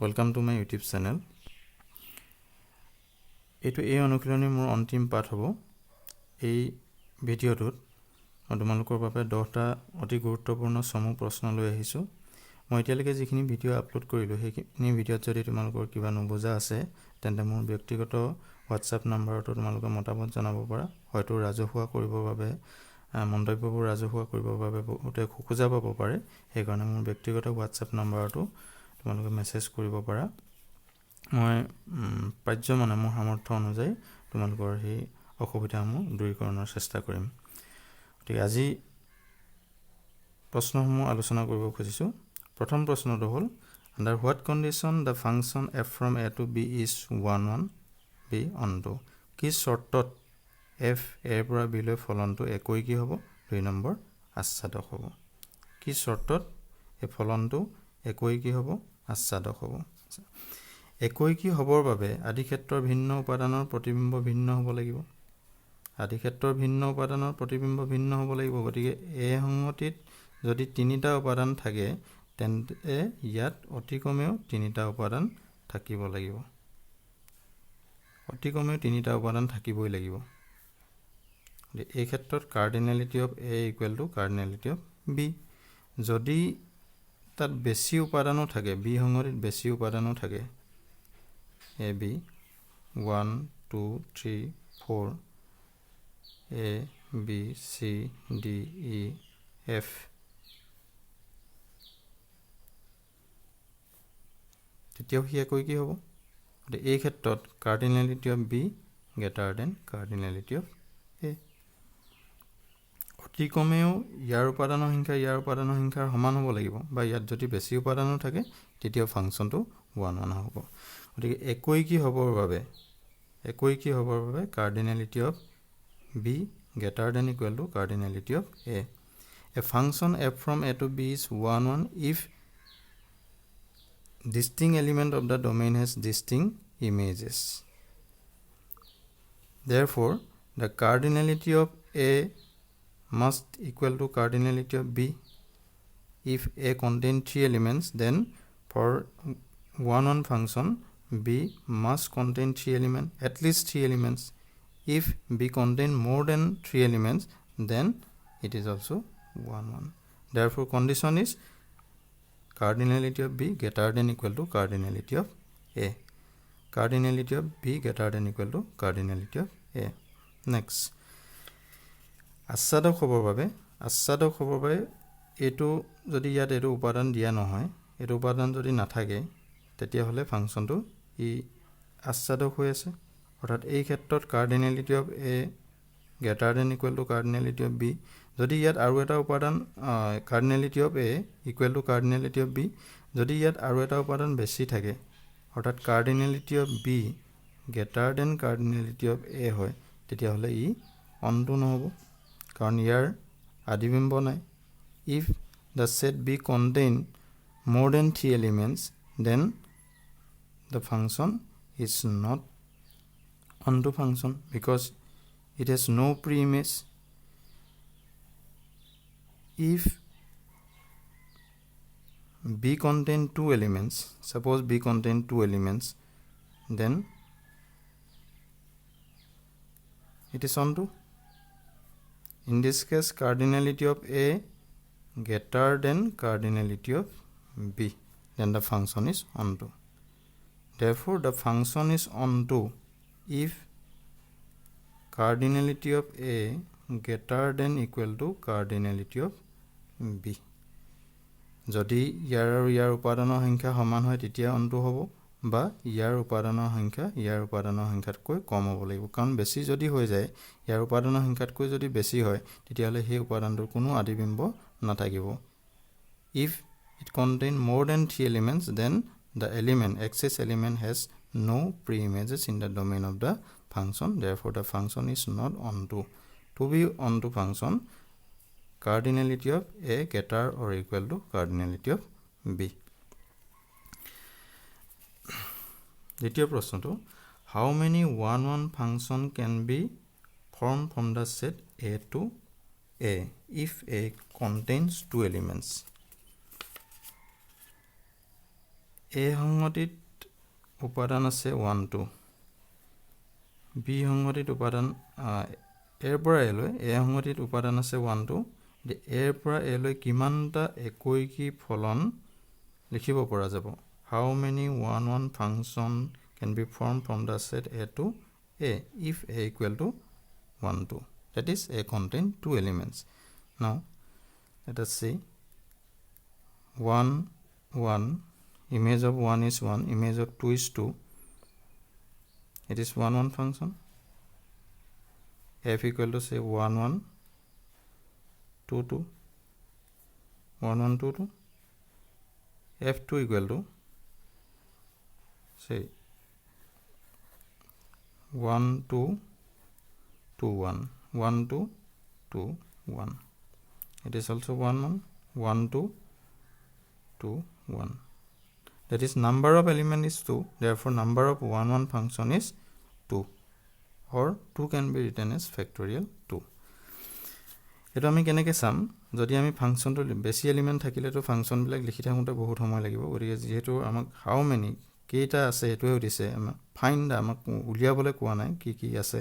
Welcome to my YouTube channel. এইটো এই অনুশীলনী মোৰ অন্তিম পাঠ হ'ব। এই ভিডিঅ'টোত মই তোমালোকৰ বাবে 10টা অতি গুৰুত্বপূৰ্ণ সমূহ প্ৰশ্ন লৈ আহিছোঁ। মই এতিয়ালৈকে যিখিনি ভিডিঅ' আপলোড কৰিলোঁ সেইখিনি ভিডিঅ'ত যদি তোমালোকৰ কিবা নুবুজা আছে তেন্তে মোৰ ব্যক্তিগত WhatsApp নম্বৰটো তোমালোকে মতামত জনাব পাৰা। হয়তো ৰাজহুৱা কৰিবৰ বাবে মন্তব্যবোৰ ৰাজহুৱা কৰিবৰ বাবে বহুতে খোজা পাব পাৰে। সেইকাৰণে মোৰ ব্যক্তিগত WhatsApp নম্বৰটো তোমালোকে মেছেজ কৰিব পাৰা। মই পাৰ্য মানে মোৰ সামৰ্থ্য অনুযায়ী তোমালোকৰ সেই অসুবিধাসমূহ দূৰীকৰণৰ চেষ্টা কৰিম। গতিকে আজি প্ৰশ্নসমূহ আলোচনা কৰিব খুজিছোঁ। প্ৰথম প্ৰশ্নটো হ'ল under what condition the function f from a to b is 1 1 b on 2 কি চৰ্তত f a পৰা b লৈ ফলনটো একৈকী হ'ব? 2 নম্বৰ আচ্ছাদক হ'ব। কি চৰ্তত এই ফলনটো একৈকী হ'ব? আচ্ছাদক হ'ব। একৈকী হ'বৰ বাবে আদিক্ষেত্ৰৰ ভিন্ন উপাদানৰ প্ৰতিবিম্ব ভিন্ন হ'ব লাগিব। আদিক্ষেত্ৰৰ ভিন্ন উপাদানৰ প্ৰতিবিম্ব ভিন্ন হ'ব লাগিব। গতিকে এ সংহতিত যদি 3টা উপাদান থাকে তেন্তে ইয়াত অতি কমেও 3টা উপাদান থাকিব লাগিব। অতি কমেও 3টা উপাদান থাকিবই লাগিব। এই ক্ষেত্ৰত cardinality of A equal to cardinality of B. যদি তাত বেছি উপাদানো থাকে, বি সংহতিত বেছি উপাদানো থাকে, A B 1 2 3 4 A B C D E F, তেতিয়াও সি একৈকী হ'ব। এই ক্ষেত্ৰত cardinality of B greater than cardinality of A. অতি কমেও ইয়াৰ উপাদানৰ সংখ্যা ইয়াৰ উপাদানৰ সংখ্যাৰ সমান হ'ব লাগিব, বা ইয়াত যদি বেছি উপাদানো থাকে তেতিয়াও ফাংচনটো 1 1 হ'ব। গতিকে একৈকী হ'বৰ বাবে cardinality of B greater than equal to cardinality of A. A function f from a to b is 1 1 if distinct element of the domain has distinct images. Therefore, the cardinality of a must equal to cardinality of b. If a contains 3 elements, then for 1 1 function b must contain 3 elements, at least 3 elements. If b contains more than 3 elements, then it is also 1 1. Therefore, condition is cardinality of b greater than equal to cardinality of a. Cardinality of b greater than equal to cardinality of a. Next, আচ্ছাদক হ'বৰ বাবে এইটো যদি ইয়াত এইটো উপাদান দিয়া নহয়, এইটো উপাদান যদি নাথাকে তেতিয়াহ'লে ফাংচনটো ই আচ্ছাদক হৈ আছে। অৰ্থাৎ এই ক্ষেত্ৰত cardinality of A greater than equal to cardinality of B. যদি ইয়াত আৰু এটা উপাদান cardinality of A equal to cardinality of B, যদি ইয়াত আৰু এটা উপাদান বেছি থাকে অৰ্থাৎ cardinality of B greater than cardinality of A হয়, তেতিয়াহ'লে ই অনটো নহ'ব, কাৰণ ইয়াৰ আদিবিম্ব নাই। If the set b contain more than 3 elements, then the function is not onto function because it has no pre-image. If b contain 2 elements, suppose b contain 2 elements, then it is onto. In this case, cardinality of a greater than cardinality of b, then the function is onto. Therefore, the function is onto if cardinality of a greater than equal to cardinality of b. যদি ইয়াৰ আৰু ইয়াৰ উপাদানৰ সংখ্যা সমান হয় তেতিয়া অনটো হ'ব, বা ইয়াৰ উপাদানৰ সংখ্যাতকৈ কম হ'ব লাগিব। কাৰণ বেছি যদি হৈ যায়, ইয়াৰ উপাদানৰ সংখ্যাতকৈ যদি বেছি হয় তেতিয়াহ'লে সেই উপাদানটোৰ কোনো আদিবিম্ব নাথাকিব। If it contains more than 3 elements, then the excess element has no pre-images in the domain of the function. Therefore, the function is not onto. To be onto function, cardinality of a greater or equal to cardinality of b. দ্বিতীয় প্ৰশ্নটো, how many 1 1 function can be formed from the set a to a if a contains 2 elements? A সংগতিত উপাদান আছে 1 2 B সংগতিত উপাদান এৰ পৰা A লৈ A সংগতিত উপাদান আছে 1 2 এৰ পৰা A লৈ কিমানটা একৈকী ফলন লিখিব পৰা যাব how many 1 1 function can be formed from the set A to A if A equal to 1 2 that is A contain two elements now let us see 1 1 image of 1 is 1 image of 2 is 2 it is 1 1 function f equal to say 1 1 2 2 1 1 2 2 f2 equal to say 1 2 2 1 1 2 2 1 it is also 1 1 1 2 2 1 that is number of element is 2 therefore number of 1 1 function is 2 or 2 can be written as factorial 2 এটা আমি কেনেকৈ চাম যদি আমি ফাংচনটো বেছি element থাকিলে তো ফাংচন বিলাক লিখি থাকোঁতে বহুত সময় লাগিব গতিকে যেহেতু আমাক হাউ মেনি কেইটা আছে এটোৱে উঠিছে আমাক ফাইন্ড আমাক উলিয়াবলৈ কোৱা নাই কি কি আছে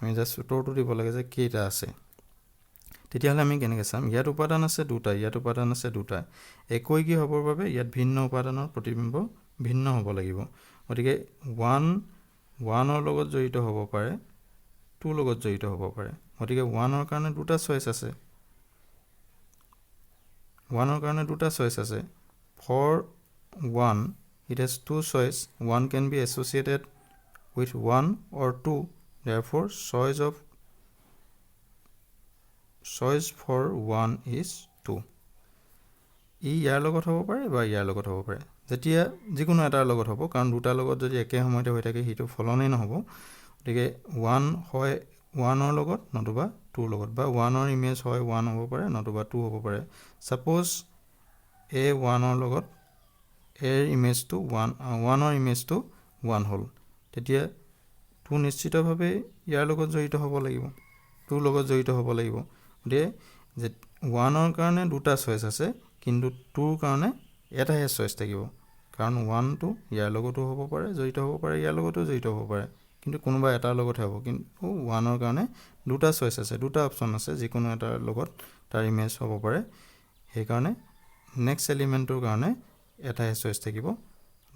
আমি জাস্ট উত্তৰটো দিব লাগে যে কেইটা আছে তেতিয়াহ'লে আমি কেনেকৈ চাম ইয়াত উপাদান আছে দুটা ইয়াত উপাদান আছে দুটা একৈকী হ'বৰ বাবে ইয়াত ভিন্ন উপাদানৰ প্ৰতিবিম্ব ভিন্ন হ'ব লাগিব গতিকে 1 1 ৰ লগত জড়িত হ'ব পাৰে 2 লগত জড়িত হ'ব পাৰে গতিকে 1 ৰ কাৰণে দুটা চয়েস আছে 1 ৰ কাৰণে দুটা চয়েস আছে for 1 it has two choice one can be associated with 1 or 2 therefore choice for 1 is 2 ই ইয়াৰ লগত হ'ব পাৰে বা ইয়াৰ লগত হ'ব পাৰে যেতিয়া যিকোনো এটাৰ লগত হ'ব কাৰণ দুটাৰ লগত যদি একে সময়তে হৈ থাকে হিটো ফলনে নহব গতিকে 1 হয় 1 ৰ লগত নতুবা 2 ৰ লগত বা 1 ৰ ইমেজ হয় 1 হ'ব পাৰে নতুবা 2 হ'ব পাৰে সাপোজ a 1 ৰ লগত এৰ ইমেজটো 1 ৰ ইমেজটো 1 হ'ল তেতিয়া 2 নিশ্চিতভাৱে ইয়াৰ লগত জড়িত হ'ব লাগিব 2 লগত জড়িত হ'ব লাগিব যে 1 ৰ কাৰণে দুটা চয়েস আছে কিন্তু 2 ৰ কাৰণে এটাহে চয়েস থাকিব কাৰণ 1 টো ইয়াৰ লগতো হ'ব পাৰে জড়িত হ'ব পাৰে ইয়াৰ লগতো জড়িত হ'ব পাৰে কিন্তু কোনোবা এটাৰ লগত হ'ব কিন্তু 1 ৰ কাৰণে দুটা চয়েস আছে দুটা অপচন আছে যিকোনো এটাৰ লগত তাৰ ইমেজ হ'ব পাৰে সেই কাৰণে নেক্সট এলিমেন্টৰ কাৰণে এটাহে চয়েস থাকিব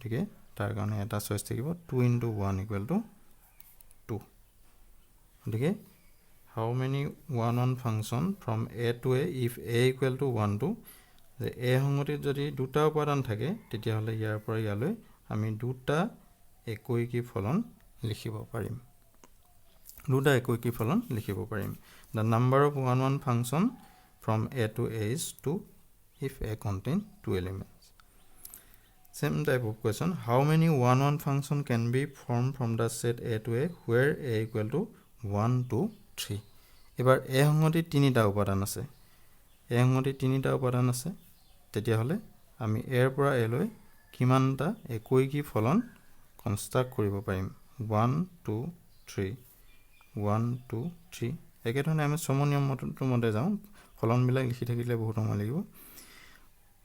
ঠিক আছে তাৰ কাৰণে এটা চয়েস থাকিব 2 * 1 = 2 ঠিক আছে how many 1 1 function from a to a if a equal to 1 2 যে a সংগতিত যদি দুটা উপাদান থাকে তেতিয়া হলে ইয়াৰ পৰা ইয়ালৈ আমি দুটা একৈকী ফলন লিখিব পাৰিম the number of 1 1 function from a to a is 2 if a contain two elements same type of question how many 1 1 function can be formed from the set a to a where a equal to 1 2 3 এবাৰ a সংগতিত তিনিটা উপাদান আছে তেতিয়া হলে আমি a ৰ পৰা a লৈ কিমানটা একৈকী ফলন কনস্ট্ৰাক্ট কৰিব পাৰিম 1 2 3 1 2 3 একেধৰণে আমি সমনিয়মটো মতে যাওঁ ফলনবিলাক লিখি থাকিলে বহুত সময় লাগিব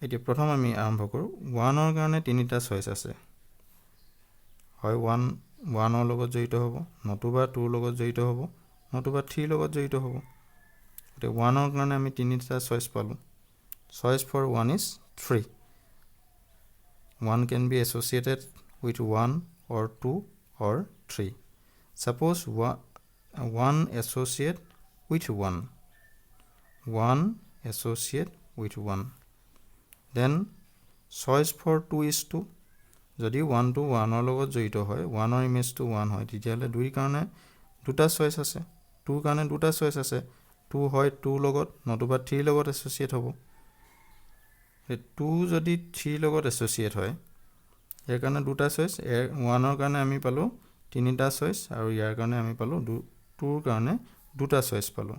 এতিয়া প্ৰথম আমি আৰম্ভ কৰো 1 ৰ কাৰণে তিনিটা চয়েস আছে হয় 1 ৰ লগত জড়িত হ'ব নতুবা 2 ৰ লগত জড়িত হ'ব নতুবা 3 ৰ লগত জড়িত হ'ব এতিয়া 1 ৰ কাৰণে আমি তিনিটা চয়েস পালো choice for 1 is 3 1 can be associated with 1 or 2 or 3 suppose 1 associate with 1 associate with 1 then choice for 2 is 2 যদি 1 to 1 ৰ লগত জড়িত হয় 1 ৰ ইমেজ to 1 হয় তেতিয়াহলে 2 ৰ কাৰণে দুটা চয়েস আছে 2 ৰ কাৰণে দুটা চয়েস আছে 2 হয় 2 লগত নতুবা 3 লগত এসোসিয়েট হ'ব 2 যদি 3 লগত এসোসিয়েট হয় এর কাৰণে দুটা চয়েস 1 ৰ কাৰণে আমি পালো তিনিটা চয়েস আৰু ইয়াৰ কাৰণে আমি পালো 2 ৰ কাৰণে দুটা চয়েস পালো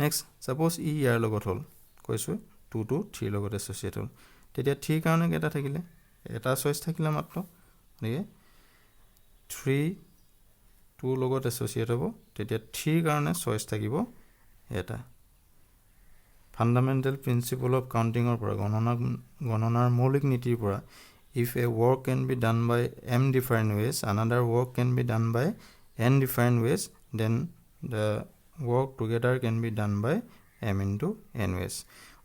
নেক্সট সাপোজ ই ইয়াৰ লগত হ'ল কৈছো 2 to 3 লগত এসোসিয়েট হ'ল তেতিয়া 3 কাৰণে কেটা থাকিলে এটা চয়েস থাকিলে মাত্ৰ মানে 3 2 লগত এসোসিয়েট হ'ব তেতিয়া 3 কাৰণে চয়েস থাকিব এটা ফাণ্ডামেণ্টেল প্ৰিন্সিপল অফ কাউণ্টিঙৰ পৰা গণনাৰ মৌলিক নীতিৰ পৰা if a work can be done by m different ways, another work can be done by n different ways, then the work together can be done by m into n ways.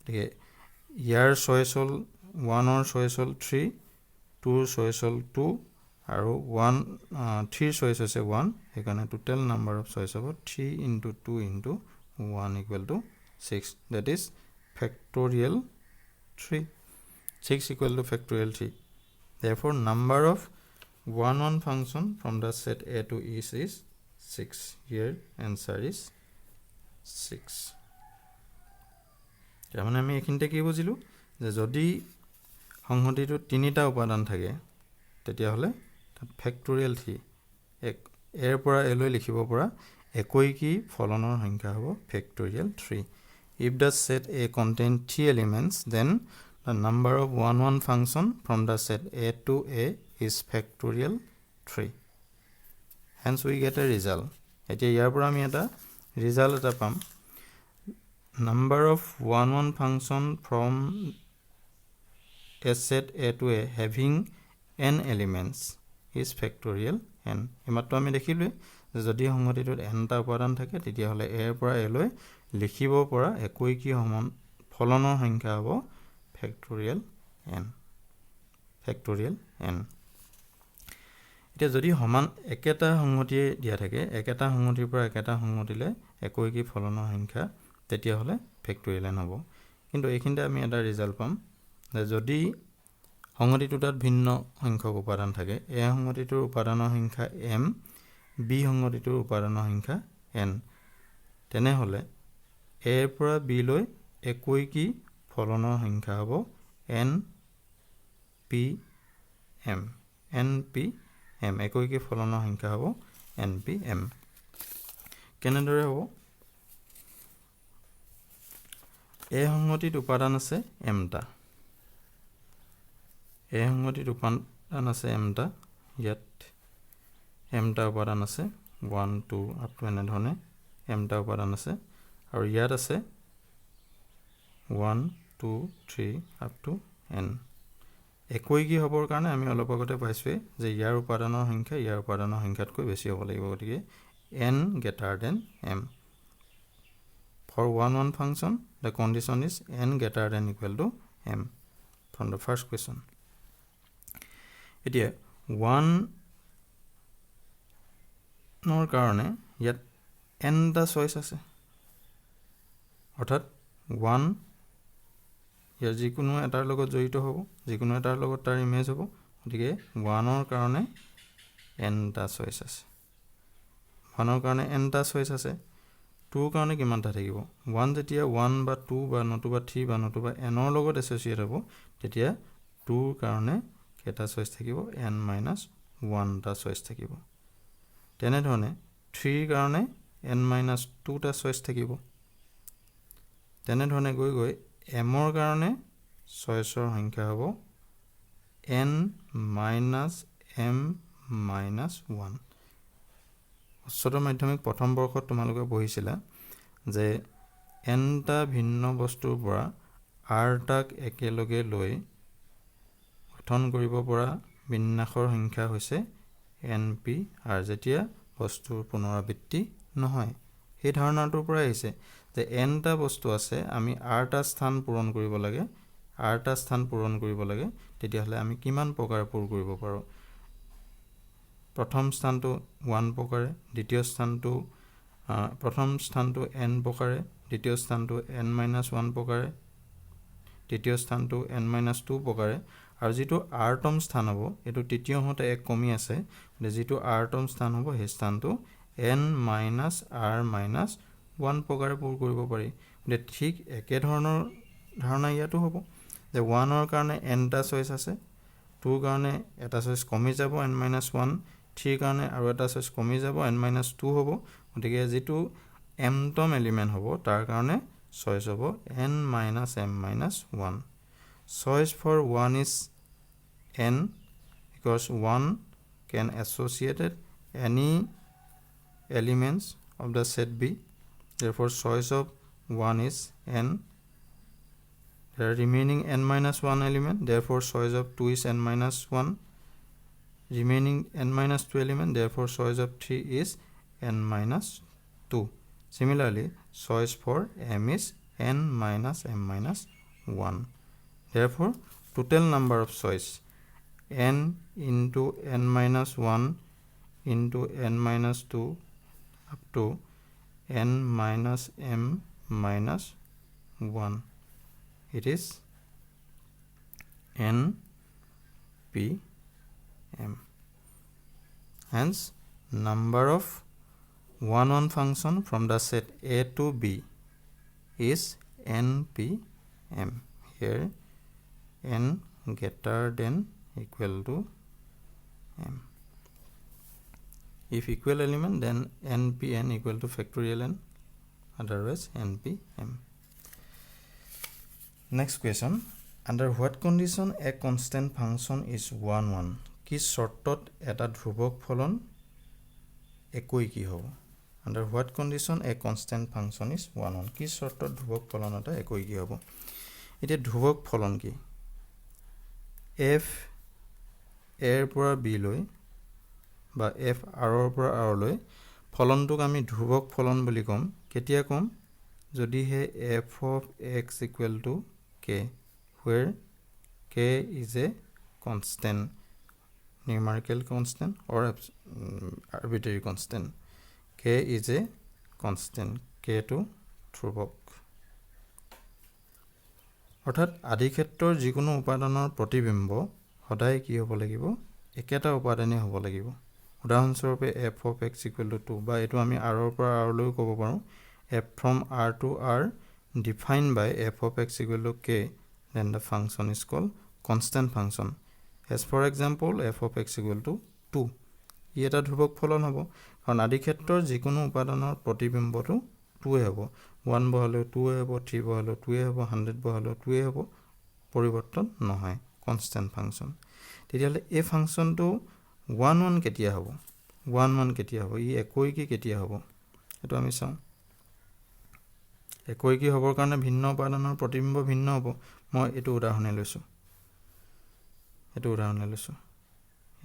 Okay, year choice hall 1 or choice hall 3, 2 choice হল 2 আৰু 3 choice হৈছে 1, সেইকাৰণে total number of choice হ'ব 3 into 2 into 1 equal to 6. That is factorial 3. 6 equal to factorial 3. Therefore, number of 1 function from the set A to E is 6. Here answer is 6. যেমন আমি এখিনিতে কি বুজিলো যে যদি সংহতিটো তিনিটা উপাদান থাকে তেতিয়াহলে তাত ফেক্টৰিয়েল 3 এৰ পৰা এলৈ লিখিব পৰা একই কি ফলনৰ সংখ্যা হ'ব factorial 3. If the set A contain 3 elements, then the number of 1 function from the set A to A is factorial 3. Hence we get a result. এতিয়া ইয়াৰ পৰা আমি এটা result এটা পাম. Number of 1 function from a set A to A having n elements is factorial n. এমাত্ৰ আমি দেখিলো যে যদি সংহতিটোত n টা উপাদান থাকে তেতিয়াহলে a ৰ পৰা a লৈ লিখিব পৰা একই কি সমান ফলনৰ সংখ্যা হ'ব factorial n. Factorial n. এতিয়া যদি সমান একেটা সংহতিয়ে দিয়া থাকে একেটা সংহতিৰ পৰা একেটা সংহতিলে একই কি ফলনৰ সংখ্যা তেতিয়াহলে factorial n হ'ব. কিন্তু এইখিনিতে আমি এটা ৰিজাল্ট পাম যে যদি সংহতিটোত ভিন্ন সংখ্যক উপাদান থাকে এ সংহতিটোৰ উপাদানৰ সংখ্যা m, বি সংহতিটোৰ উপাদানৰ সংখ্যা n, তেনেহলে a ৰ পৰা b লৈ একই কি ফলনৰ সংখ্যা হ'ব npm. npm একই কি ফলনৰ সংখ্যা হ'ব npm. কেনেদৰে হ'ব? a সংহতিত উপাদান আছে m টা. a সংহতিত উপাদান আছে m টা. ইয়াত m টা উপাদান আছে 1 2 আপ টু এনে ধৰণে m টা উপাদান আছে আৰু ইয়াত আছে 1 2 3 আপ টু n. একই কি হ'বৰ কাৰণে আমি অলপ আগতে পাইছোৱে যে ইয়াৰ উপাদানৰ সংখ্যা ইয়াৰ উপাদানৰ সংখ্যাতকৈ বেছি হ'ব লাগিব, গতিকে n greater than m. For 1 function, the condition is n greater than equal to m from the first question. এতিয়া 1 নৰ কাৰণে ইয়াত n টা choice আছে, অৰ্থাৎ 1 ইয়াৰ যিকোনো এটাৰ লগত জড়িত হ'ব, যিকোনো এটাৰ লগত তাৰ ইমেজ হ'ব, গতিকে 1 ৰ কাৰণে n টা choice আছে. 1 ৰ কাৰণে n টা choice আছে. 2 কাৰণে কিমানটা থাকিব? 1 যেতিয়া 1 বা 2 বা নতুবা 3 বা নতুবা n ৰ লগত এছ'চিয়েট হ'ব তেতিয়া 2 ৰ কাৰণে কেইটা choice থাকিব? n - 1 টা choice থাকিব. তেনেধৰণে 3 ৰ কাৰণে n - 2 টা choice থাকিব. তেনেধৰণে গৈ গৈ m ৰ কাৰণে choiceৰ সংখ্যা হ'ব n - m - 1. উচ্চতৰ মাধ্যমিক প্ৰথম বৰ্ষত তোমালোকে পঢ়িছিলা যে n টা ভিন্ন বস্তুৰ পৰা r টাক একেলগে লৈ গঠন কৰিব পৰা বিন্যাসৰ সংখ্যা হৈছে np r, যেতিয়া বস্তুৰ পুনৰাবৃত্তি নহয়. এই ধাৰণাটোৰ পৰা আহিছে যে n টা বস্তু আছে, আমি r টা স্থান পূৰণ কৰিব লাগে, r টা স্থান পূৰণ কৰিব লাগে, তেতিয়াহ'লে আমি কিমান প্ৰকাৰ পূৰ কৰিব পাৰোঁ? প্ৰথম স্থানটো 1 প্ৰকাৰে, দ্বিতীয় স্থানটো প্ৰথম স্থানটো n প্ৰকাৰে, দ্বিতীয় স্থানটো n - 1 প্ৰকাৰে, তৃতীয় স্থানটো n - 2 প্ৰকাৰে, আৰু যিটো r তম স্থান হ'ব এটো তৃতীয় হতে এক কমি আছে, যিটো r তম স্থান হ'ব সেই স্থানটো n - r - 1 প্ৰকাৰে পূৰ কৰিব পাৰি. ঠিক একে ধৰণৰ ধাৰণা ইয়াতো হ'ব যে 1 ৰ কাৰণে n টা choice আছে, 2 কাৰণে এটা choice কমি যাব n - 1, 3 কাৰণে আৰু এটা choice কমি যাব n - 2 হ'ব, গতিকে যিটো m তম এলিমেন্ট হ'ব তাৰ কাৰণে choice হ'ব n - m - 1. Choice for 1 is n because 1 can associate any elements of the set B. Therefore choice of 1 is n there are remaining n minus 1 element, therefore choice of 2 is n minus 1. Remaining n minus 2 element, therefore choice of 3 is n minus 2. Similarly, choice for m is n minus m minus 1. Therefore, total number of choice n into n minus 1 into n minus 2 up to n minus m minus 1. It is n p m. Hence, number of 1 function from the set A to B is npm. Here n greater than equal to m. If equal element, then npn equal to factorial n, otherwise npm. Next question, under what condition a constant function is 1 1? কি শর্তত এটা ধ্ৰুবক ফলন একই কি হ'ব? Under what condition a constant function is 1 1? কি শর্তত ধ্ৰুবক ফলন এটা একই কি হ'ব? এতিয়া ধ্ৰুবক ফলন কি? f a ৰ পৰা b লৈ বা f r ৰ পৰা r লৈ ফলনটোক আমি ধ্ৰুবক ফলন বুলি ক'ম। কেতিয়া ক'ম? যদিহে f of x equal to k, where k is a constant, numerical constant or arbitrary constant. K is a constant, k to ধ্ৰুবক। অৰ্থাৎ আদি ক্ষেত্ৰৰ যিকোনো উপাদানৰ প্ৰতিবিম্ব সদায় কি হ'ব লাগিব? একেটা উপাদানেই হ'ব লাগিব। উদাহৰণস্বৰূপে f of x equal to 2, বা এইটো আমি r ৰ পৰা r লৈ ক'ব পাৰোঁ, f from r to r defined by f of x equal to k, then the function is called constant function. As for example, f of x equal to 2. ই এটা ধ্ৰুবক ফলন হ'ব, কাৰণ আদি ক্ষেত্ৰৰ যিকোনো উপাদানৰ প্ৰতিবিম্বটো 2 হ'ব। 1 বহালেও 2 হ'ব, 3 বহালেও 2 হ'ব, 100 বহালেও 2 হ'ব, পৰিৱৰ্তন নহয়, কনষ্টেণ্ট ফাংচন। তেতিয়াহ'লে এই ফাংচনটো 1 1 কেতিয়া হ'ব? 1 1 কেতিয়া হ'ব? ই একই কি কেতিয়া হ'ব? এইটো আমি চাওঁ। একই কি হ'বৰ কাৰণে ভিন্ন উপাদানৰ প্ৰতিবিম্ব ভিন্ন হ'ব। মই এইটো উদাহৰণে লৈছোঁ।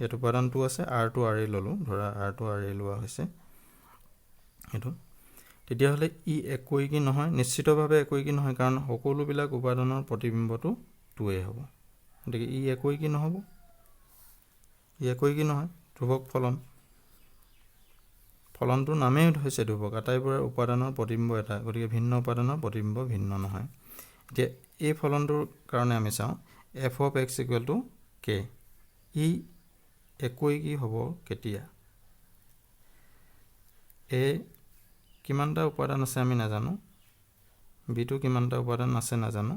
ইয়াত উপাদান 2 আছে, r to r ল'লোঁ, ধৰা r to r লোৱা হৈছে এইটো। তেতিয়াহ'লে ই একই কি নহয়? নিশ্চিতভাৱে একই কি নহয়, কাৰণ সকলোবিলাক উপাদানৰ প্ৰতিবিম্বটো 2 হ'ব। গতিকে ই একই কি নহ'ব? ই একই কি নহয়? ধ্ৰুবক ফলন। ফলনটোৰ নামেই হৈছে ধ্ৰুবক, আটাইবোৰ উপাদানৰ প্ৰতিবিম্ব এটা, গতিকে ভিন্ন উপাদানৰ প্ৰতিবিম্ব ভিন্ন নহয়। এতিয়া এই ফলনটোৰ কাৰণে আমি চাওঁ f of x equal to k। ই একই কি হ'ব কেতিয়া? a কিমানটা উপাদান আছে আমি নাজানো, b টো কিমানটা উপাদান আছে নাজানো,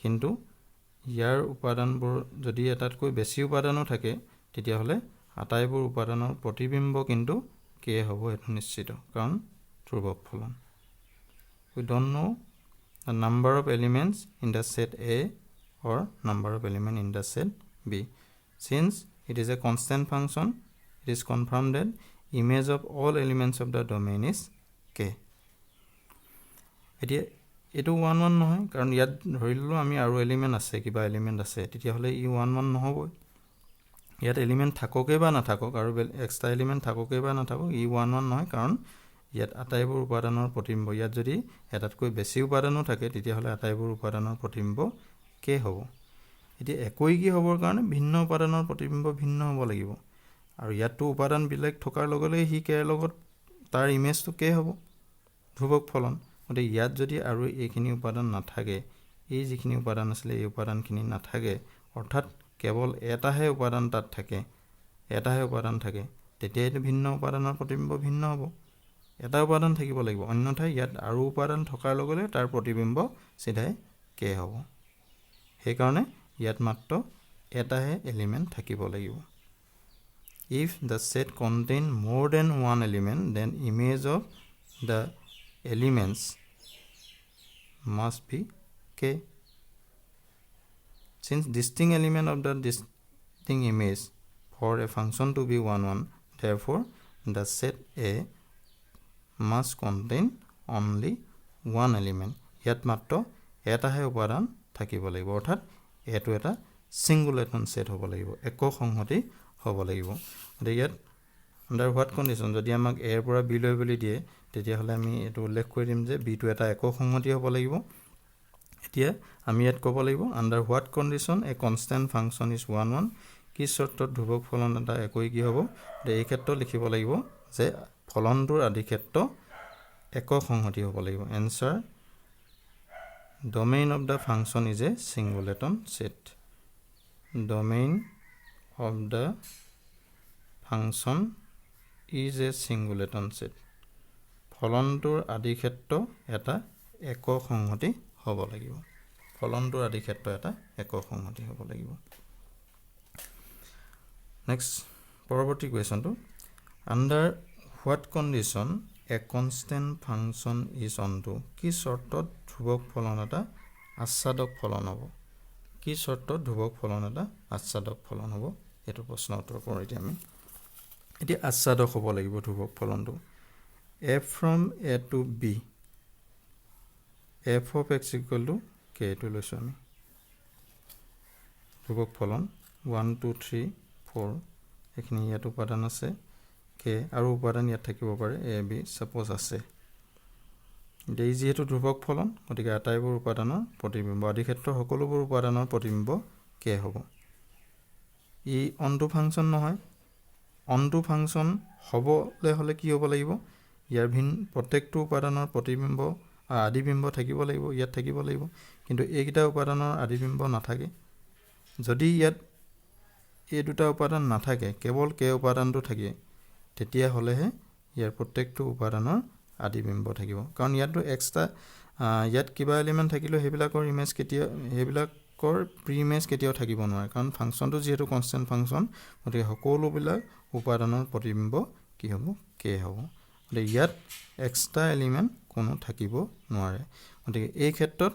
কিন্তু ইয়াৰ উপাদানবোৰ যদি এটাতকৈ বেছি উপাদানো থাকে, তেতিয়াহ'লে আটাইবোৰ উপাদানৰ প্ৰতিবিম্ব কিন্তু k হ'ব, এইটো নিশ্চিত, কাৰণ ধ্ৰুবক ফলন। We don't know the number of elements in the set A or number of elements in the set B. Since it is a constant function, it is confirmed that image of all elements of the domain is k. এতিয়া এইটো 1 1 নহয়, কাৰণ ইয়াত ধৰি ললোঁ আমি আৰু element আছে, কিবা এলিমেণ্ট আছে, তেতিয়াহ'লে ই 1 1 নহ'বই। ইয়াত এলিমেণ্ট থাককে বা নাথাকক, আৰু এক্সট্ৰা এলিমেণ্ট থাককে বা নাথাকক, ই 1 1 নহয়, কাৰণ ইয়াত আটাইবোৰ উপাদানৰ প্ৰতিবিম্ব, ইয়াত যদি এটাতকৈ বেছি উপাদানো থাকে, তেতিয়াহ'লে আটাইবোৰ উপাদানৰ প্ৰতিবিম্ব k হ'ব। এতিয়া একই কি হ'বৰ কাৰণে ভিন্ন উপাদানৰ প্ৰতিবিম্ব ভিন্ন হ'ব লাগিব, আৰু ইয়াততো উপাদান বেলেগ থকাৰ লগে লগে সি k ৰ লগত তাৰ ইমেজটো k হ'ব, ধ্ৰুবক ফলন। গতিকে ইয়াত যদি আৰু এইখিনি উপাদান নাথাকে, এই যিখিনি উপাদান আছিলে এই উপাদানখিনি নাথাকে, অৰ্থাৎ কেৱল এটাহে উপাদান তাত থাকে, তেতিয়া এইটো ভিন্ন উপাদানৰ প্ৰতিবিম্ব ভিন্ন হ'ব। এটা উপাদান থাকিব লাগিব, অন্যথাই ইয়াত আৰু উপাদান থকাৰ লগে লগে তাৰ প্ৰতিবিম্ব চিধাই k হ'ব। সেইকাৰণে ইয়াত মাত্ৰ এটাহে এলিমেণ্ট থাকিব লাগিব। If the set contain more than one element, then image of the elements must be k. Since distinct element of the distinct image for a function to be 1 1, therefore the set A must contain only one element. ইয়াত মাত্ৰ এটাহে উপাদান থাকিব লাগিব অৰ্থাৎ এটো এটা সিঙ্গুলেটন set হ'ব লাগিব একক সংহতি হ'ব লাগিব গতিকে ইয়াত আন্ডাৰ হোৱাট কন্ডিশন যদি আমাক a এৰ পৰা b লৈ বুলি দিয়ে তেতিয়া হলে আমি এটো উল্লেখ কৰি দিম যে b টো এটা একক সংহতি হ'ব লাগিব এতিয়া আমি ইয়াত ক'ব লাগিব under what condition a constant function is 1 1 কি শৰ্তত ধ্ৰুৱক ফলন এটা একই কি হ'ব এই ক্ষেত্ৰত লিখিব লাগিব যে ফলনটোৰ আদি ক্ষেত্ৰ একক সংহতি হ'ব লাগিব answer domain of the function is a singleton set domain of the function is a singleton set ফলনটোৰ আদি ক্ষেত্ৰ এটা একক সংহতি হ'ব লাগিব ফলনটোৰ আদি ক্ষেত্ৰ এটা একক সংহতি হ'ব লাগিব নেক্সট পৰৱৰ্তী কোৱেশ্যনটো under what condition a constant function is onto কি শৰ্তত ধ্ৰুৱক ফলন এটা আচ্ছাদক ফলন হ'ব কি শৰ্তত ধ্ৰুৱক ফলন এটা আচ্ছাদক ফলন হ'ব এটো প্ৰশ্ন উত্তৰ কৰোঁ এতিয়া আচ্ছাদক হ'ব লাগিব ধ্ৰুৱক ফলনটো f from a to b f of x equal to k to লৈছো আমি ধ্ৰুৱক ফলন 1 2 3 4 এখিনি ইয়াত উপাদান আছে k আৰু উপাদান ইয়াত থাকিব পাৰে a b সাপোজ আছে এই যেহেতু ধ্ৰুৱক ফলন গতিকে আটাইবোৰ উপাদানৰ প্ৰতিবিম্ব আদি ক্ষেত্ৰ সকলোবোৰ উপাদানৰ প্ৰতিবিম্ব k হ'ব ই অনটো ফাংশন নহয় অনটো ফাংশন হ'বলে হলে কি হ'ব লাগিব ইয়াৰ ভিন প্ৰত্যেকটো উপাদানৰ প্ৰতিবিম্ব আদিবিম্ব থাকিব লাগিব ইয়াত থাকিব লাগিব কিন্তু এইকেইটা উপাদানৰ আদিবিম্ব নাথাকে যদি ইয়াত এই দুটা উপাদান নাথাকে কেৱল k উপাদানটো থাকে তেতিয়া হলেহে ইয়াৰ প্ৰত্যেকটো উপাদানৰ আদিবিম্ব থাকিব কাৰণ ইয়াতো এক্সট্ৰা ইয়াত কিবা এলিমেন্ট থাকিলে হেবিলাকৰ ইমেজ কেতিয়া হেবিলাকৰ প্ৰি ইমেজ কেতিয়াও থাকিব নোৱাৰে কাৰণ ফাংশনটো যেহেতু কনস্ট্যান্ট ফাংশন গতিকে সকলোবিলাক উপাদানৰ প্ৰতিবিম্ব কি হ'ব k হ'ব গতিকে ইয়াত এক্সট্ৰা এলিমেন্ট কোনো থাকিব নোৱাৰে গতিকে এই ক্ষেত্ৰত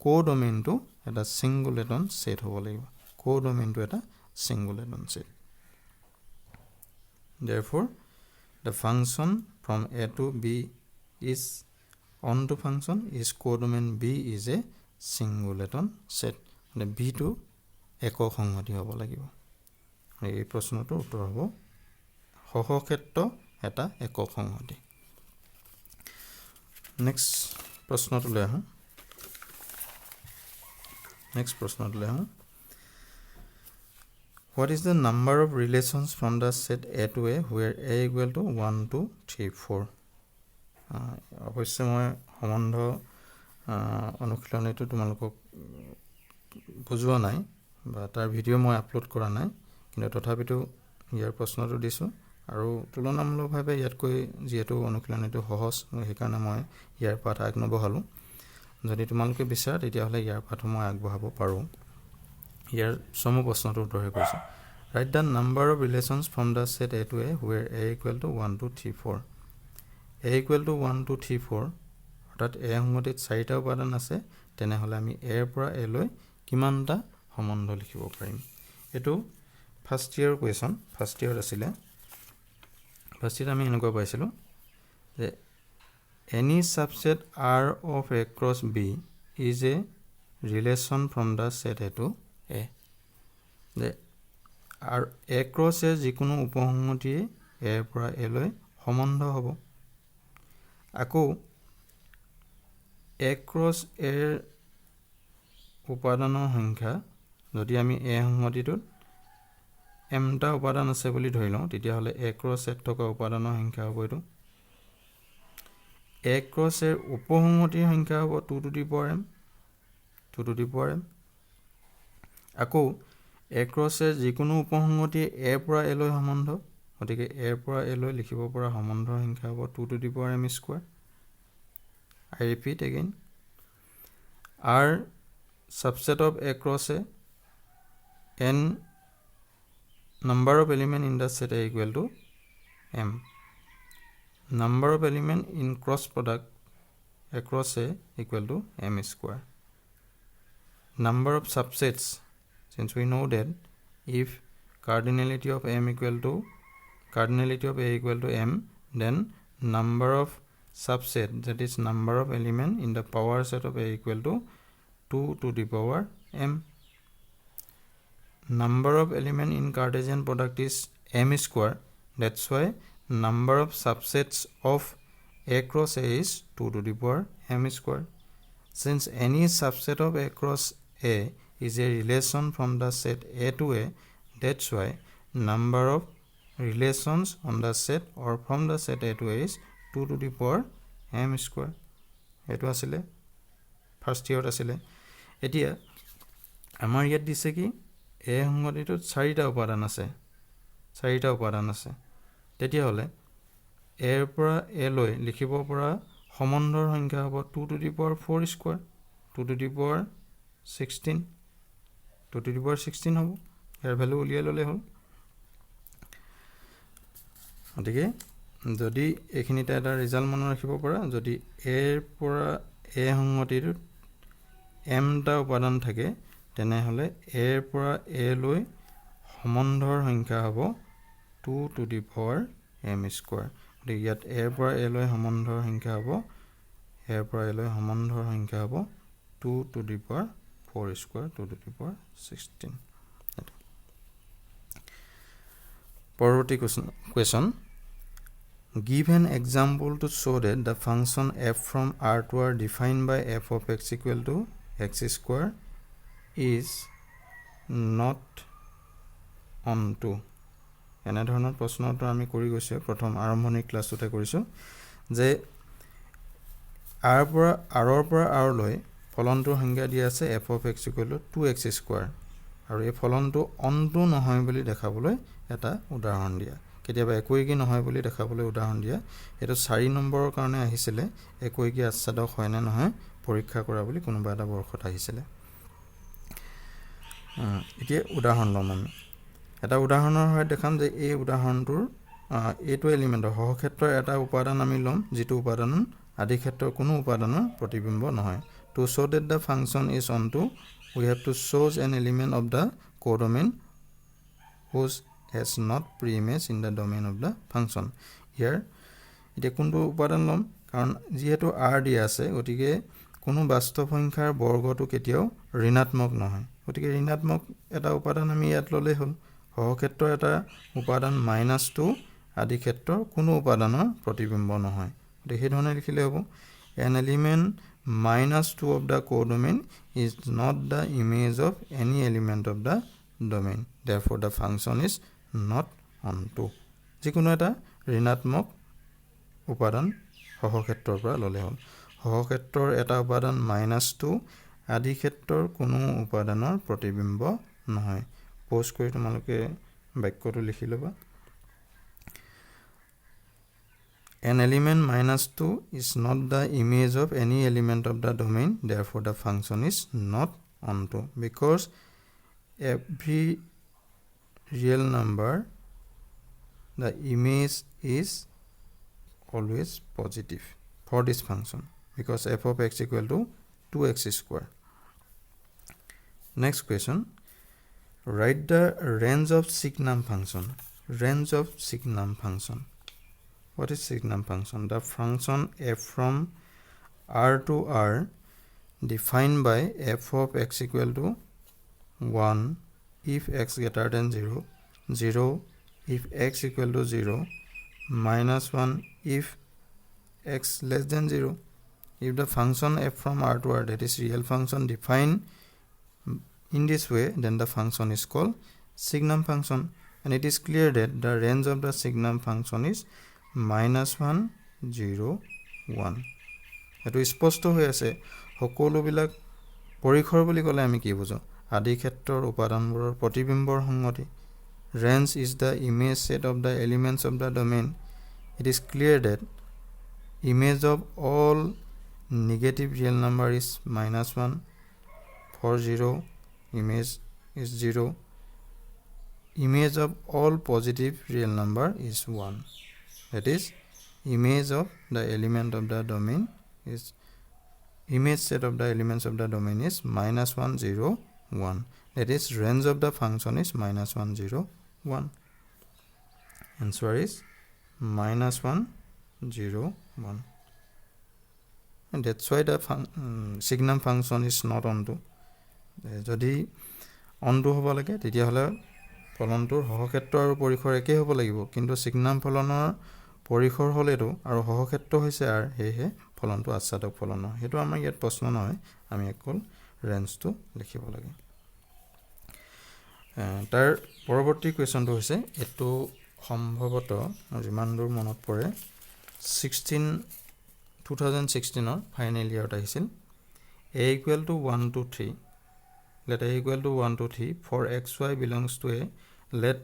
কোডোমেইনটো এটা সিঙ্গুলেটন সেট হ'ব লাগিব কোডোমেইনটো এটা সিঙ্গুলেটন set therefore the function from a to b is onto function is codomain b is a singleton set মানে b to একক সংহতি হ'ব লাগিব এই প্ৰশ্নটোৰ উত্তৰ হ'ব সহক্ষেত্ৰ এটা একক সংহতি নেক্সট প্ৰশ্নটোলৈ আহোঁ What is the number of relations from the set A to A where A equal to 1 2 3 4 অৱশ্যে মই সম্বন্ধ অনুশীলনীটো তোমালোকক বুজোৱা নাই বা তাৰ ভিডিও মই আপলোড কৰা নাই কিন্তু তথাপিতো ইয়াৰ প্ৰশ্নটো দিছো আৰু তুলনামূলকভাৱে ইয়াতকৈ যেহেতু অনুশীলনীটো সহজ সেইকাৰণে মই ইয়াৰ পাঠ আগনবহালো যদি তোমালোকে বিচাৰা তেতিয়া হলে ইয়াৰ পাঠ মই আগবঢ়াব পাৰো ইয়াৰ সমু প্ৰশ্নটো উত্তৰ কৰিছো write the number of relations from the set A to A where A equal to 1 2 3 4 A equal to 1 2 3 4 অৰ্থাৎ A সংগতিত 4টা উপাদান আছে তেনে হলে আমি A এৰ পৰা A লৈ কিমানটা সম্বন্ধ লিখিব পাৰিম এটো ফাৰ্স্ট ইয়াৰ কোৱেশ্যন ফাৰ্স্ট ইয়াৰ আছিলে ফাৰ্স্ট ইয়াৰ আমি এনেকুৱা পাইছিলো যে any subset R of A cross B is a relation from the set A to A যে আর A cross A যিকোনো উপসংহতি A এৰ পৰা A লৈ সম্বন্ধ হ'ব আকৌ A cross A এৰ উপাদানৰ সংখ্যা যদি আমি A সংহতিটোত mটা উপাদান আছে বুলি ধৰি লওঁ তেতিয়া হলে A cross A থকা উপাদানৰ সংখ্যা হ'ব এটো A cross A উপসংহতিৰ সংখ্যা হ'ব 2 to the power m 2 to the power m আকৌ A cross A যিকোনো উপসংহতি A এৰ পৰা A লৈ সম্বন্ধ গতিকে A এৰ পৰা A লৈ লিখিব পৰা সম্বন্ধৰ সংখ্যা হ'ব 2 to the power m square I repeat again R subset of A cross A n number of element in the set A equal to m number of element in cross product across A equal to m square number of subsets since we know that if cardinality of A equal to m then number of subset that is number of element in the power set of A equal to 2 to the power m. Number of element in Cartesian product is m square. That's why number of subsets of a cross a is 2 to the power m square. Since any subset of a cross a is a relation from the set a to a, that's why number of relations on the set or from the set a to a is 2 to the power m square. এটো আসলে first year আসলে এতিয়া আমাৰ ইয়াত দিছে কি এ সংগঠিতত 4টা উপাদান আছে তেতিয়া হলে এৰ পৰা এ লৈ লিখিব পৰা সমন্ধৰ সংখ্যা হ'ব 2 to the power 4 square 2 to the power 16 2 to the power 16 হ'ব ইয়াৰ ভ্যালু উলিয়াই ললে হ'ল গতিকে যদি এখিনিতে এটা ৰিজাল্ট মনত ৰাখিব পৰা যদি এৰ পৰা এ সংগঠিতত m টা উপাদান থাকে তেনেহলে এৰ পৰা এ লৈ সমন্ধৰ সংখ্যা হ'ব 2 to the power m square. গতিকে ইয়াত এৰ পৰা এ লৈ সমন্ধৰ সংখ্যা হ'ব 2 to the power 4 square 2 to the power 16. পৰৱৰ্তী question. Give an example to show that the function f from r to r defined by f of x equal to x square is not onto. এনে ধৰণৰ প্ৰশ্নটো আমি কৰি গৈছো প্ৰথম আৰম্ভণি ক্লাছতে কৰিছো যে r ৰ পৰা r লৈ ফলনটোৰ সংজ্ঞা দিয়া আছে f of x equal to 2x square আৰু এই ফলনটো onto নহয় বুলি দেখাবলৈ এটা উদাহৰণ দিয়া কেতিয়াবা একোইকি নহয় বুলি দেখাবলৈ উদাহৰণ দিয়া এটো 4 নম্বৰৰ কাৰণে আহিছিলে একোইকি আচ্ছাদক হয় না নহয় পৰীক্ষা কৰা বুলি কোনোবা এটা বৰ্ষত আহিছিলে এতিয়া উদাহৰণ লম আমি এটা উদাহৰণৰ হয় দেখাম যে এই উদাহৰণটোৰ এটো এলিমেন্টৰ সহক্ষেত্ৰৰ এটা উপাদান আমি লম যেটো উপাদান আদি ক্ষেত্ৰৰ কোনো উপাদানৰ প্ৰতিবিম্ব নহয় to show that the function is onto we have to choose an element of the codomain whose has not preimage in the domain of the function. Here এটা কোনটো উপাদান লম কাৰণ যেহেতু r দিয়া আছে গতিকে কোনো বাস্তৱ সংখ্যাৰ বৰ্গটো কেতিয়াও ঋণাত্মক নহয় গতিকে ঋণাত্মক এটা উপাদান আমি ইয়াত ললে হ'ল সহক্ষেত্ৰৰ এটা উপাদান -2 আদি ক্ষেত্ৰৰ কোনো উপাদানৰ প্ৰতিবিম্ব নহয় গতিকে এই ধৰণে লিখিলে হ'ব an element -2 of the codomain is not the image of any element of the domain. Therefore the function is not onto. যিকোনো এটা ঋণাত্মক উপাদান সহক্ষেত্ৰৰ পৰা ললে হ'ল সহক্ষেত্ৰৰ এটা উপাদান -2 আদি ক্ষেত্ৰৰ কোনো উপাদানৰ প্ৰতিবিম্ব নহয় পোস্ট কৰি তোমালোকে বাক্যটো লিখি লবা An element -2 is not the image of any element of the domain. Therefore the function is not onto. Because every real number the image is always positive for this function because f of x equal to 2x square. Next question. Write the range of signum function. Range of signum function. What is signum function? The function f from r to r defined by f of x equal to 1 if x greater than 0, 0 if x equal to 0, -1 if x less than 0. If the function f from r to r, that is real function, defined in this way, then the function is called signum function. And it is clear that the range of the signum function is -1, 0, 1. এটো স্পষ্ট হৈ আছে সকলো বিলাক পৰীক্ষৰ বুলি ক'লে আমি কি বুজো আদি ক্ষেত্ৰৰ উপাদানবোৰৰ প্ৰতিবিম্বৰ সংগতি range is the image set of the elements of the domain. It is clear that image of all negative real number is -1 for 0 image is 0 image of all positive real number is 1. That is image of the element of the domain is image set of the elements of the domain is -1, 0, 1. That is range of the function is -1, 0, 1. Answer is -1, 0, 1. That's why the signum function is not onto. যদি অনটো হ'ব লাগে তেতিয়াহ'লে ফলনটোৰ সহক্ষেত্ৰ আৰু পৰিসৰ একেই হ'ব লাগিব, কিন্তু ছিগনাম ফলনৰ পৰিসৰ হ'ল এইটো আৰু সহক্ষেত্ৰ হৈছে আৰ, সেয়েহে ফলনটো আচ্ছাদক ফলনৰ। সেইটো আমাৰ ইয়াত প্ৰশ্ন নহয়, আমি অকল ৰেঞ্জটো লিখিব লাগে। তাৰ পৰৱৰ্তী কুৱেশ্যনটো হৈছে, এইটো সম্ভৱতঃ যিমান দূৰ মনত পৰে 2016 ফাইনেল ইয়াৰত আহিছিল। a equal to 1 to 3, let a equal to 1 to 3 for xy belongs to a, let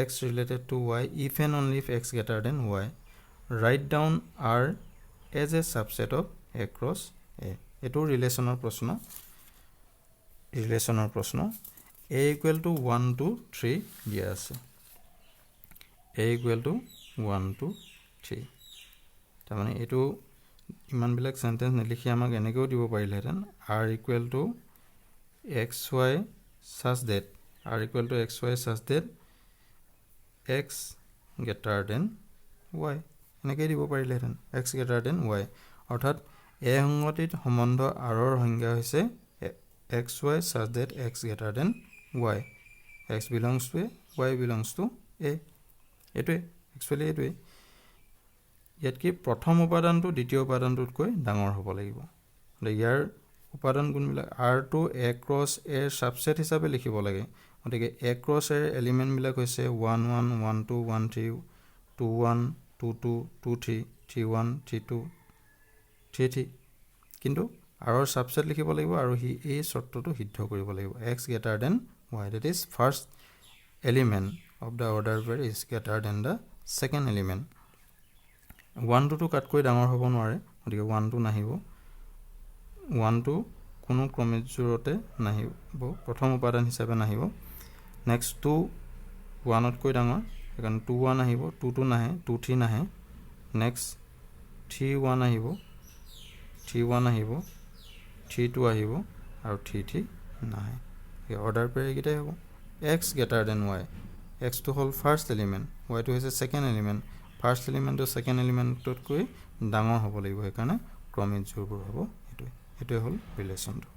x related to y if and only if x greater than y, write down r as a subset of a cross a। এইটো ৰিলেশ্যনৰ প্ৰশ্ন। a equal to 1 to 3 দিয়া আছে, a equal to 1 to 3। তাৰমানে এইটো ইমানবিলাক sentence নিলিখি আমাক এনেকৈও দিব পাৰিলেহেঁতেন, r equal to xy such that x greater than y, এনেকৈ দিব পাৰিলেহেঁতেন x greater than y। অৰ্থাৎ এ সংগতিত সম্বন্ধ আৰৰ সংজ্ঞা হৈছে xy such that x greater than y, x belongs to a, y belongs to a। এইটোৱে একচুৱেলি এইটোৱে। ইয়াত কি প্ৰথম উপাদানটো দ্বিতীয় উপাদানটোতকৈ ডাঙৰ হ'ব লাগিব। ইয়াৰ উপাদান কোনবিলাক, আৰটো এ ক্ৰছ এৰ ছাবছেট হিচাপে লিখিব লাগে। গতিকে এ ক্ৰছ এৰ এলিমেণ্টবিলাক হৈছে 1 1 1 2 1 3 2 1 2 2 2 3 3 1 3 2 3 3, কিন্তু আৰৰ ছাবছেট লিখিব লাগিব আৰু সি এই চৰ্তটো সিদ্ধ কৰিব লাগিব, x greater than y, that is first element of the order pair is greater than the second element। 1টো কাতকৈ ডাঙৰ হ'ব নোৱাৰে, গতিকে 1টো নাহিব, 1টো কোনো ক্ৰমিকজোৰতে নাহিব, প্ৰথম উপাদান হিচাপে নাহিব। নেক্সট 2 1তকৈ ডাঙৰ, সেইকাৰণে 2 1 আহিব, 2টো নাহে, 2 3 নাহে। নেক্সট 3 1 আহিব, 3 1 আহিব, 3 2 আহিব আৰু 3 3 নাহে। অৰ্ডাৰ পেয়াৰ এইকেইটাই হ'ব। x greater than y, xটো হ'ল ফাৰ্ষ্ট এলিমেণ্ট, yটো হৈছে ছেকেণ্ড এলিমেণ্ট। ফাৰ্ষ্ট এলিমেণ্টটো ছেকেণ্ড এলিমেণ্টতকৈ ডাঙৰ হ'ব লাগিব, সেইকাৰণে ক্ৰমিক জোৰবোৰ হ'ব এইটোৱে হ'ল ৰিলেশ্যনটো।